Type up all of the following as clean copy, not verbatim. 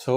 100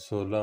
16